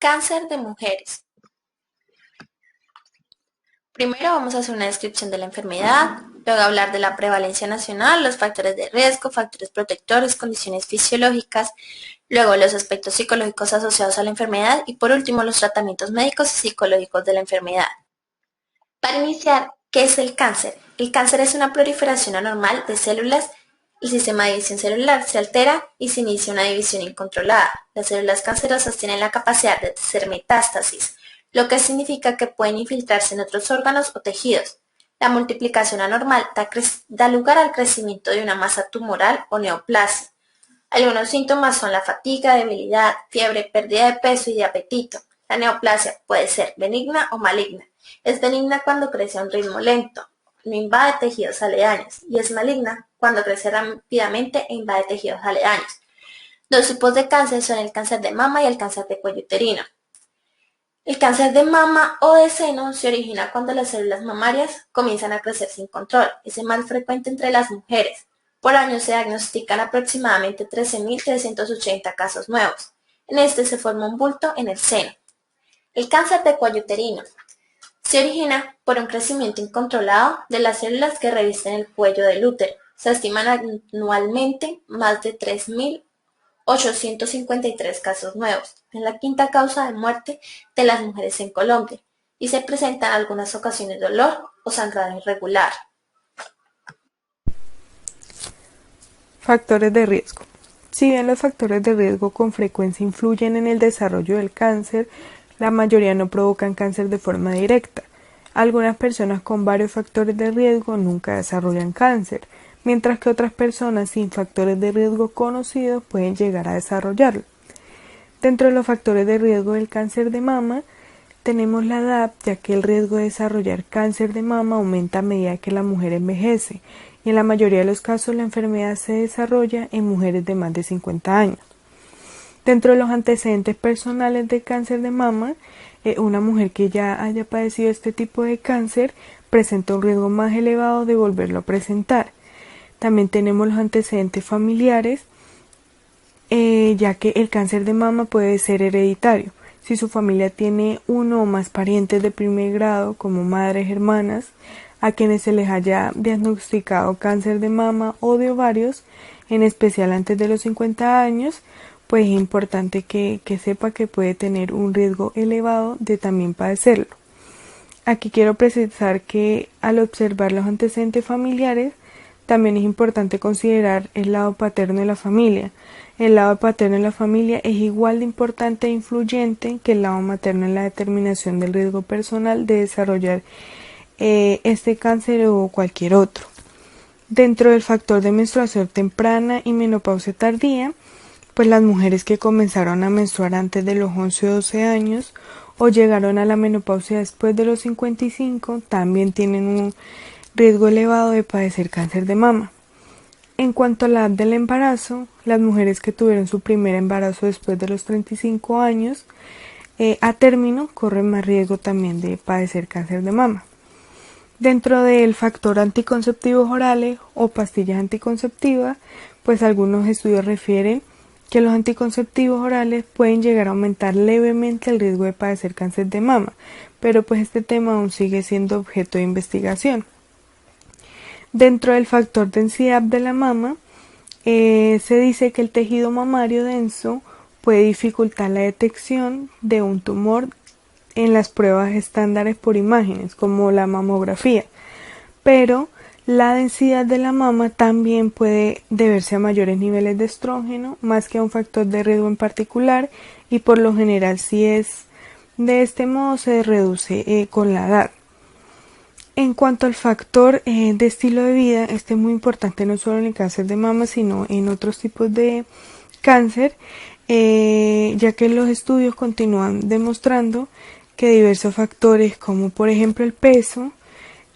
Cáncer de mujeres. Primero vamos a hacer una descripción de la enfermedad, luego hablar de la prevalencia nacional, los factores de riesgo, factores protectores, condiciones fisiológicas, luego los aspectos psicológicos asociados a la enfermedad y por último los tratamientos médicos y psicológicos de la enfermedad. Para iniciar, ¿qué es el cáncer? El cáncer es una proliferación anormal de células. El sistema de división celular se altera y se inicia una división incontrolada. Las células cancerosas tienen la capacidad de hacer metástasis, lo que significa que pueden infiltrarse en otros órganos o tejidos. La multiplicación anormal da lugar al crecimiento de una masa tumoral o neoplasia. Algunos síntomas son la fatiga, debilidad, fiebre, pérdida de peso y de apetito. La neoplasia puede ser benigna o maligna. Es benigna cuando crece a un ritmo lento, no invade tejidos aledaños, y es maligna cuando crece rápidamente e invade tejidos aledaños. Dos tipos de cáncer son el cáncer de mama y el cáncer de cuello uterino. El cáncer de mama o de seno se origina cuando las células mamarias comienzan a crecer sin control. Es más frecuente entre las mujeres. Por año se diagnostican aproximadamente 13.380 casos nuevos. En este se forma un bulto en el seno. El cáncer de cuello uterino se origina por un crecimiento incontrolado de las células que revisten el cuello del útero. Se estiman anualmente más de 3.853 casos nuevos. Es la quinta causa de muerte de las mujeres en Colombia y se presenta en algunas ocasiones dolor o sangrado irregular. Factores de riesgo. Si bien los factores de riesgo con frecuencia influyen en el desarrollo del cáncer, la mayoría no provocan cáncer de forma directa. Algunas personas con varios factores de riesgo nunca desarrollan cáncer, mientras que otras personas sin factores de riesgo conocidos pueden llegar a desarrollarlo. Dentro de los factores de riesgo del cáncer de mama, tenemos la edad, ya que el riesgo de desarrollar cáncer de mama aumenta a medida que la mujer envejece, y en la mayoría de los casos la enfermedad se desarrolla en mujeres de más de 50 años. Dentro de los antecedentes personales de cáncer de mama, una mujer que ya haya padecido este tipo de cáncer presenta un riesgo más elevado de volverlo a presentar. También tenemos los antecedentes familiares, ya que el cáncer de mama puede ser hereditario. Si su familia tiene uno o más parientes de primer grado, como madres, hermanas, a quienes se les haya diagnosticado cáncer de mama o de ovarios, en especial antes de los 50 años, pues es importante que sepa que puede tener un riesgo elevado de también padecerlo. Aquí quiero precisar que al observar los antecedentes familiares, también es importante considerar el lado paterno de la familia. El lado paterno de la familia es igual de importante e influyente que el lado materno en la determinación del riesgo personal de desarrollar este cáncer o cualquier otro. Dentro del factor de menstruación temprana y menopausia tardía, pues las mujeres que comenzaron a menstruar antes de los 11 o 12 años o llegaron a la menopausia después de los 55 también tienen un riesgo elevado de padecer cáncer de mama. En cuanto a la edad del embarazo, las mujeres que tuvieron su primer embarazo después de los 35 años a término corren más riesgo también de padecer cáncer de mama. Dentro del factor anticonceptivos orales o pastillas anticonceptivas, pues algunos estudios refieren que los anticonceptivos orales pueden llegar a aumentar levemente el riesgo de padecer cáncer de mama, pero pues este tema aún sigue siendo objeto de investigación. Dentro del factor densidad de la mama, se dice que el tejido mamario denso puede dificultar la detección de un tumor en las pruebas estándares por imágenes, como la mamografía, pero la densidad de la mama también puede deberse a mayores niveles de estrógeno, más que a un factor de riesgo en particular, y por lo general, si es de este modo, se reduce con la edad. En cuanto al factor de estilo de vida, este es muy importante no solo en el cáncer de mama, sino en otros tipos de cáncer, ya que los estudios continúan demostrando que diversos factores, como por ejemplo el peso,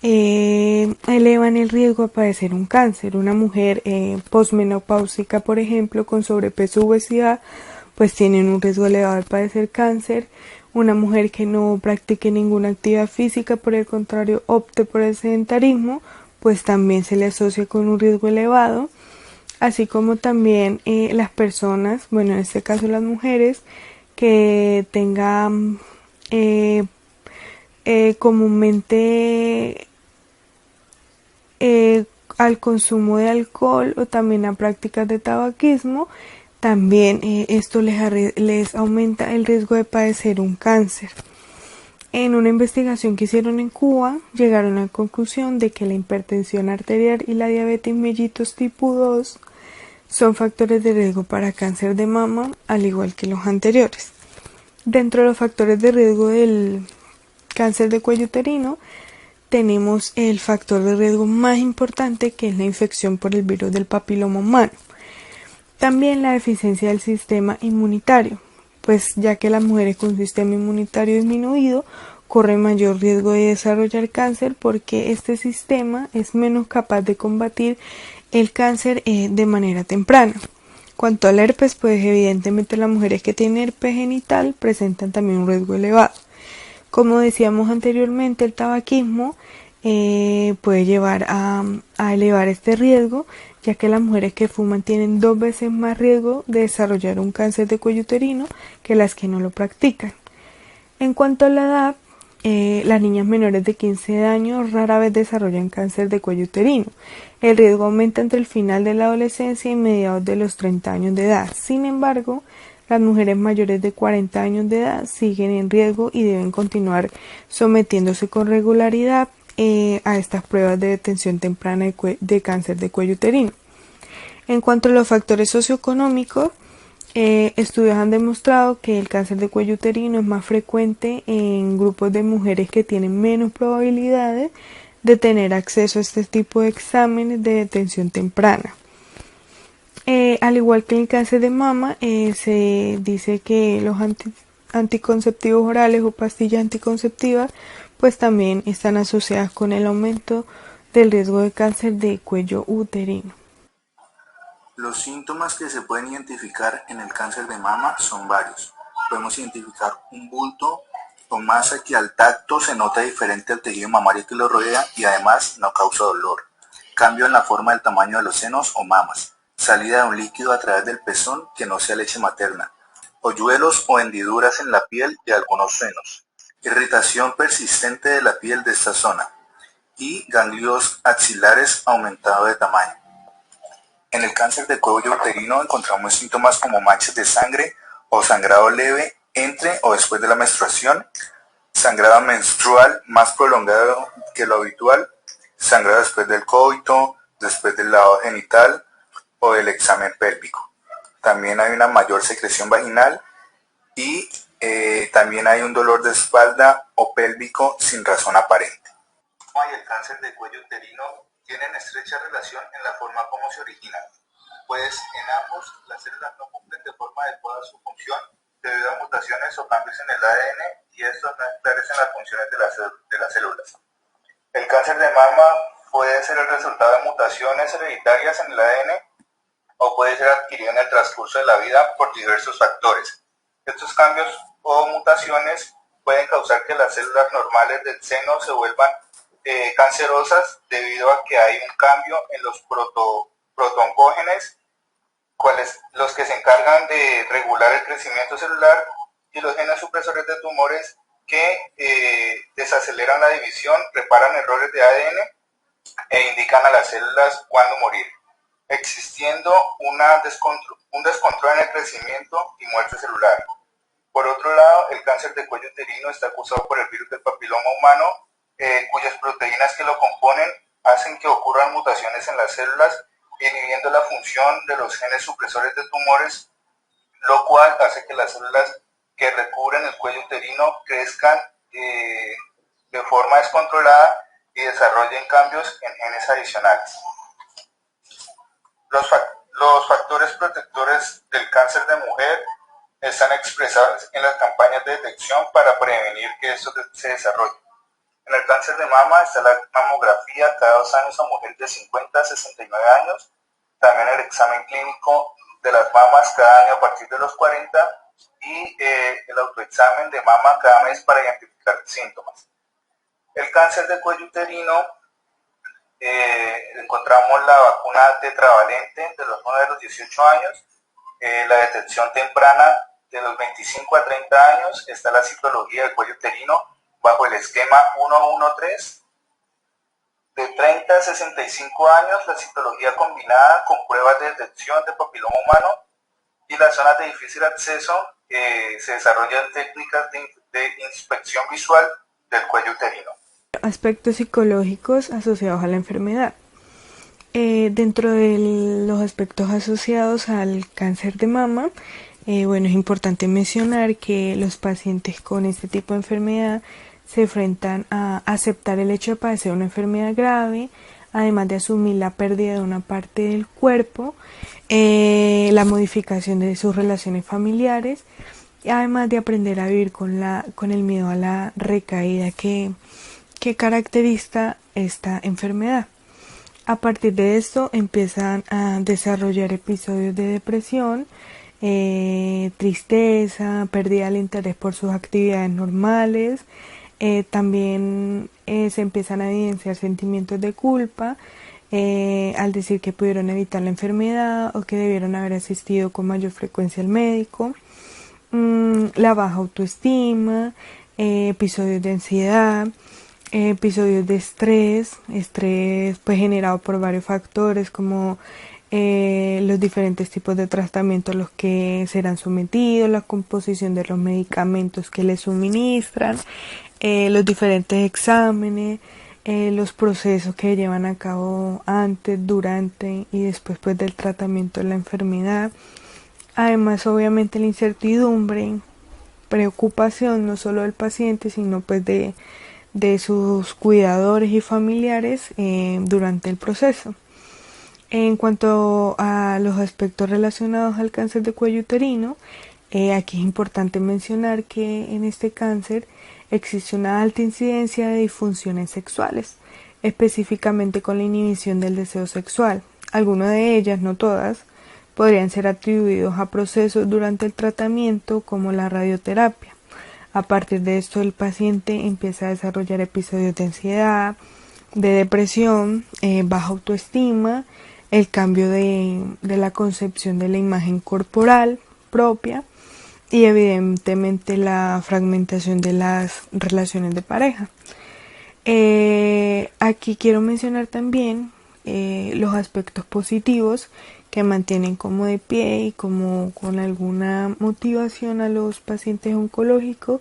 elevan el riesgo a padecer un cáncer. Una mujer posmenopáusica, por ejemplo, con sobrepeso u obesidad, pues tienen un riesgo elevado de padecer cáncer. Una mujer que no practique ninguna actividad física, por el contrario, opte por el sedentarismo, pues también se le asocia con un riesgo elevado. Así como también las personas, bueno, en este caso las mujeres, que tenga comúnmente al consumo de alcohol o también a prácticas de tabaquismo, también esto les aumenta el riesgo de padecer un cáncer. En una investigación que hicieron en Cuba, llegaron a la conclusión de que la hipertensión arterial y la diabetes mellitus tipo 2 son factores de riesgo para cáncer de mama, al igual que los anteriores. Dentro de los factores de riesgo del cáncer de cuello uterino, tenemos el factor de riesgo más importante, que es la infección por el virus del papiloma humano. También la deficiencia del sistema inmunitario, pues ya que las mujeres con sistema inmunitario disminuido corren mayor riesgo de desarrollar cáncer, porque este sistema es menos capaz de combatir el cáncer de manera temprana. Cuanto al herpes, pues evidentemente las mujeres que tienen herpes genital presentan también un riesgo elevado. Como decíamos anteriormente, el tabaquismo puede llevar a elevar este riesgo, ya que las mujeres que fuman tienen 2 veces más riesgo de desarrollar un cáncer de cuello uterino que las que no lo practican. En cuanto a la edad, las niñas menores de 15 años rara vez desarrollan cáncer de cuello uterino. El riesgo aumenta entre el final de la adolescencia y mediados de los 30 años de edad. Sin embargo, las mujeres mayores de 40 años de edad siguen en riesgo y deben continuar sometiéndose con regularidad a estas pruebas de detección temprana de cáncer de cuello uterino. En cuanto a los factores socioeconómicos, estudios han demostrado que el cáncer de cuello uterino es más frecuente en grupos de mujeres que tienen menos probabilidades de tener acceso a este tipo de exámenes de detección temprana. Al igual que el cáncer de mama, se dice que los anticonceptivos orales o pastillas anticonceptivas pues también están asociadas con el aumento del riesgo de cáncer de cuello uterino. Los síntomas que se pueden identificar en el cáncer de mama son varios. Podemos identificar un bulto o masa que al tacto se nota diferente al tejido mamario que lo rodea y además no causa dolor. Cambio en la forma del tamaño de los senos o mamas. Salida de un líquido a través del pezón que no sea leche materna. Hoyuelos o hendiduras en la piel de algunos senos. Irritación persistente de la piel de esta zona. Y ganglios axilares aumentados de tamaño. En el cáncer de cuello uterino encontramos síntomas como manchas de sangre o sangrado leve entre o después de la menstruación, sangrado menstrual más prolongado que lo habitual, sangrado después del coito, después del lavado genital o del examen pélvico. También hay una mayor secreción vaginal y también hay un dolor de espalda o pélvico sin razón aparente. Y el cáncer de cuello uterino tienen estrecha relación en la forma como se originan, pues en ambos las células no cumplen de forma adecuada su función debido a mutaciones o cambios en el ADN y estos no esclarecen las funciones de las células. El cáncer de mama puede ser el resultado de mutaciones hereditarias en el ADN o puede ser adquirido en el transcurso de la vida por diversos factores. Estos cambios o mutaciones pueden causar que las células normales del seno se vuelvan cancerosas debido a que hay un cambio en los protoncógenes, los que se encargan de regular el crecimiento celular, y los genes supresores de tumores que desaceleran la división, reparan errores de ADN e indican a las células cuándo morir, existiendo un descontrol en el crecimiento y muerte celular. Por otro lado, el cáncer de cuello uterino está causado por el virus del papiloma humano, cuyas proteínas que lo componen hacen que ocurran mutaciones en las células, inhibiendo la función de los genes supresores de tumores, lo cual hace que las células que recubren el cuello uterino crezcan de forma descontrolada y desarrollen cambios en genes adicionales. Los factores protectores del cáncer de mujer están expresados en las campañas de detección para prevenir que esto se desarrolle. En el cáncer de mama está la mamografía cada 2 años a mujeres de 50 a 69 años, también el examen clínico de las mamas cada año a partir de los 40 y el autoexamen de mama cada mes para identificar síntomas. El cáncer de cuello uterino, encontramos la vacuna tetravalente de los 9 a los 18 años, la detección temprana de los 25 a 30 años está la citología del cuello uterino bajo el esquema 113. De 30 a 65 años, la citología combinada con pruebas de detección de papiloma humano, y las zonas de difícil acceso se desarrollan técnicas de inspección visual del cuello uterino. Aspectos psicológicos asociados a la enfermedad. Dentro de los aspectos asociados al cáncer de mama, bueno, es importante mencionar que los pacientes con este tipo de enfermedad se enfrentan a aceptar el hecho de padecer una enfermedad grave, además de asumir la pérdida de una parte del cuerpo, la modificación de sus relaciones familiares, y además de aprender a vivir con el miedo a la recaída que caracteriza esta enfermedad. A partir de esto empiezan a desarrollar episodios de depresión, tristeza, pérdida del interés por sus actividades normales. También se empiezan a evidenciar sentimientos de culpa al decir que pudieron evitar la enfermedad o que debieron haber asistido con mayor frecuencia al médico. La baja autoestima, episodios de ansiedad, episodios de estrés pues generado por varios factores como los diferentes tipos de tratamientos a los que serán sometidos, la composición de los medicamentos que les suministran, los diferentes exámenes, los procesos que llevan a cabo antes, durante y después pues, del tratamiento de la enfermedad. Además, obviamente la incertidumbre, preocupación no solo del paciente, sino pues de sus cuidadores y familiares durante el proceso. En cuanto a los aspectos relacionados al cáncer de cuello uterino, aquí es importante mencionar que en este cáncer existe una alta incidencia de disfunciones sexuales, específicamente con la inhibición del deseo sexual. Algunas de ellas, no todas, podrían ser atribuidos a procesos durante el tratamiento como la radioterapia. A partir de esto, el paciente empieza a desarrollar episodios de ansiedad, de depresión, baja autoestima, el cambio de la concepción de la imagen corporal propia y evidentemente la fragmentación de las relaciones de pareja. Aquí quiero mencionar también los aspectos positivos que mantienen como de pie y como con alguna motivación a los pacientes oncológicos,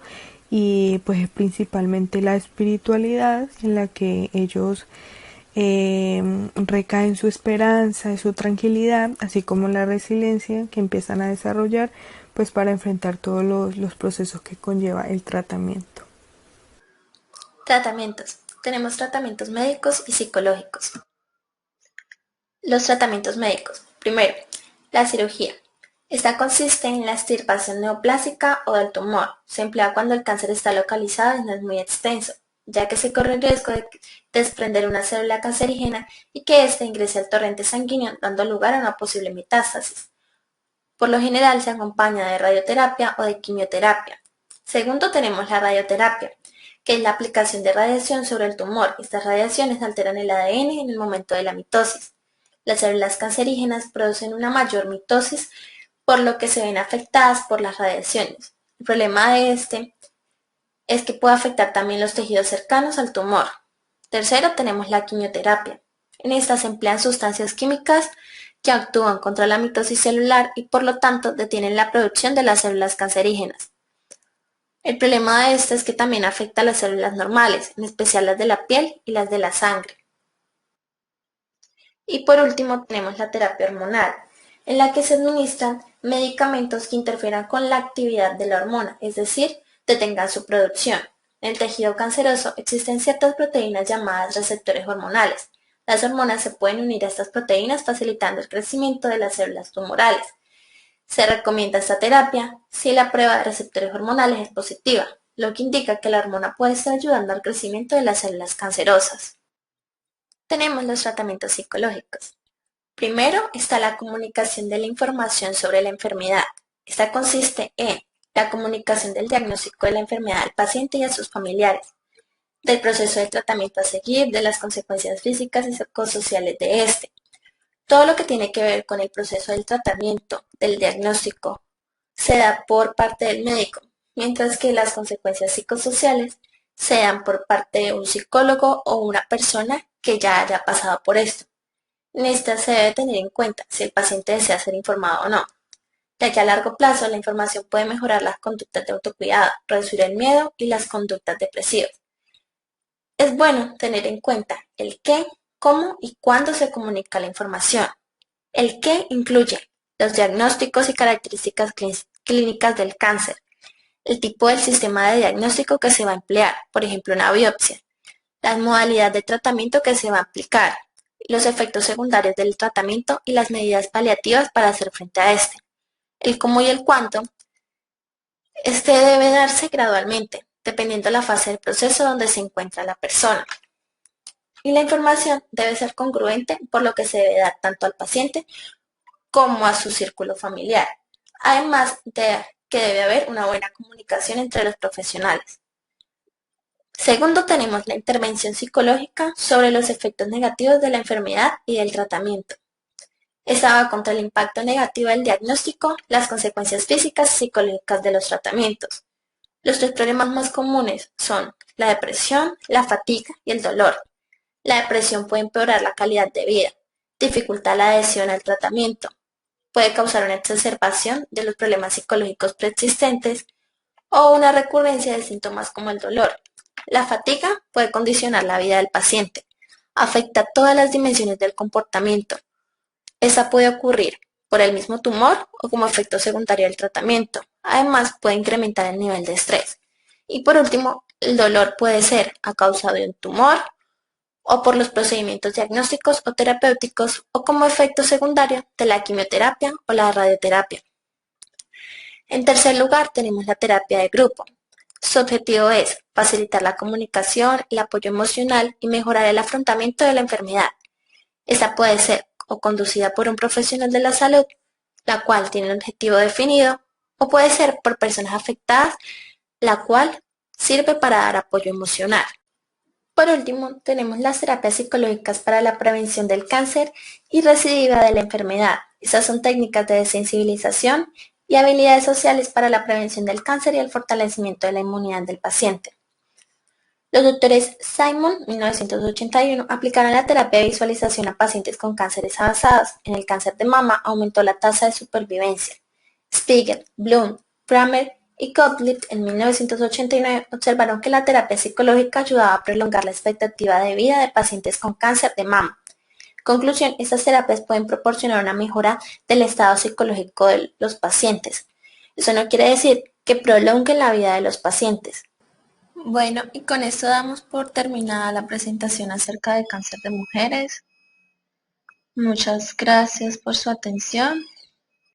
y pues principalmente la espiritualidad en la que ellos recaen su esperanza y su tranquilidad, así como la resiliencia que empiezan a desarrollar pues para enfrentar todos los procesos que conlleva el tratamiento. Tratamientos. Tenemos tratamientos médicos y psicológicos. Los tratamientos médicos. Primero, la cirugía. Esta consiste en la extirpación neoplásica o del tumor. Se emplea cuando el cáncer está localizado y no es muy extenso, ya que se corre el riesgo de desprender una célula cancerígena y que ésta ingrese al torrente sanguíneo, dando lugar a una posible metástasis. Por lo general se acompaña de radioterapia o de quimioterapia. Segundo, tenemos la radioterapia, que es la aplicación de radiación sobre el tumor. Estas radiaciones alteran el ADN en el momento de la mitosis. Las células cancerígenas producen una mayor mitosis, por lo que se ven afectadas por las radiaciones. El problema de este es que puede afectar también los tejidos cercanos al tumor. Tercero, tenemos la quimioterapia. En esta se emplean sustancias químicas que actúan contra la mitosis celular y por lo tanto detienen la producción de las células cancerígenas. El problema de esta es que también afecta a las células normales, en especial las de la piel y las de la sangre. Y por último tenemos la terapia hormonal, en la que se administran medicamentos que interfieran con la actividad de la hormona, es decir, detengan su producción. En el tejido canceroso existen ciertas proteínas llamadas receptores hormonales. Las hormonas se pueden unir a estas proteínas facilitando el crecimiento de las células tumorales. Se recomienda esta terapia si la prueba de receptores hormonales es positiva, lo que indica que la hormona puede estar ayudando al crecimiento de las células cancerosas. Tenemos los tratamientos psicológicos. Primero está la comunicación de la información sobre la enfermedad. Esta consiste en la comunicación del diagnóstico de la enfermedad al paciente y a sus familiares, del proceso de tratamiento a seguir, de las consecuencias físicas y psicosociales de este. Todo lo que tiene que ver con el proceso del tratamiento, del diagnóstico, se da por parte del médico, mientras que las consecuencias psicosociales se dan por parte de un psicólogo o una persona que ya haya pasado por esto. En esta se debe tener en cuenta si el paciente desea ser informado o no, ya que a largo plazo la información puede mejorar las conductas de autocuidado, reducir el miedo y las conductas depresivas. Es bueno tener en cuenta el qué, cómo y cuándo se comunica la información. El qué incluye los diagnósticos y características clínicas del cáncer, el tipo del sistema de diagnóstico que se va a emplear, por ejemplo una biopsia, las modalidades de tratamiento que se va a aplicar, los efectos secundarios del tratamiento y las medidas paliativas para hacer frente a este. El cómo y el cuánto, este debe darse gradualmente, dependiendo de la fase del proceso donde se encuentra la persona. Y la información debe ser congruente, por lo que se debe dar tanto al paciente como a su círculo familiar. Además de que debe haber una buena comunicación entre los profesionales. Segundo, tenemos la intervención psicológica sobre los efectos negativos de la enfermedad y del tratamiento. Esta va contra el impacto negativo del diagnóstico, las consecuencias físicas y psicológicas de los tratamientos. Los tres problemas más comunes son la depresión, la fatiga y el dolor. La depresión puede empeorar la calidad de vida, dificultar la adhesión al tratamiento, puede causar una exacerbación de los problemas psicológicos preexistentes o una recurrencia de síntomas como el dolor. La fatiga puede condicionar la vida del paciente, afecta todas las dimensiones del comportamiento. Esa puede ocurrir por el mismo tumor o como efecto secundario del tratamiento. Además, puede incrementar el nivel de estrés. Y por último, el dolor puede ser a causa de un tumor o por los procedimientos diagnósticos o terapéuticos o como efecto secundario de la quimioterapia o la radioterapia. En tercer lugar, tenemos la terapia de grupo. Su objetivo es facilitar la comunicación, el apoyo emocional y mejorar el afrontamiento de la enfermedad. Esta puede ser o conducida por un profesional de la salud, la cual tiene un objetivo definido, o puede ser por personas afectadas, la cual sirve para dar apoyo emocional. Por último, tenemos las terapias psicológicas para la prevención del cáncer y recidiva de la enfermedad. Estas son técnicas de desensibilización y habilidades sociales para la prevención del cáncer y el fortalecimiento de la inmunidad del paciente. Los doctores Simon, 1981, aplicaron la terapia de visualización a pacientes con cánceres avanzados. En el cáncer de mama aumentó la tasa de supervivencia. Spiegel, Bloom, Kramer y Gottlieb en 1989 observaron que la terapia psicológica ayudaba a prolongar la expectativa de vida de pacientes con cáncer de mama. Conclusión, estas terapias pueden proporcionar una mejora del estado psicológico de los pacientes. Eso no quiere decir que prolonguen la vida de los pacientes. Bueno, y con esto damos por terminada la presentación acerca del cáncer de mujeres. Muchas gracias por su atención.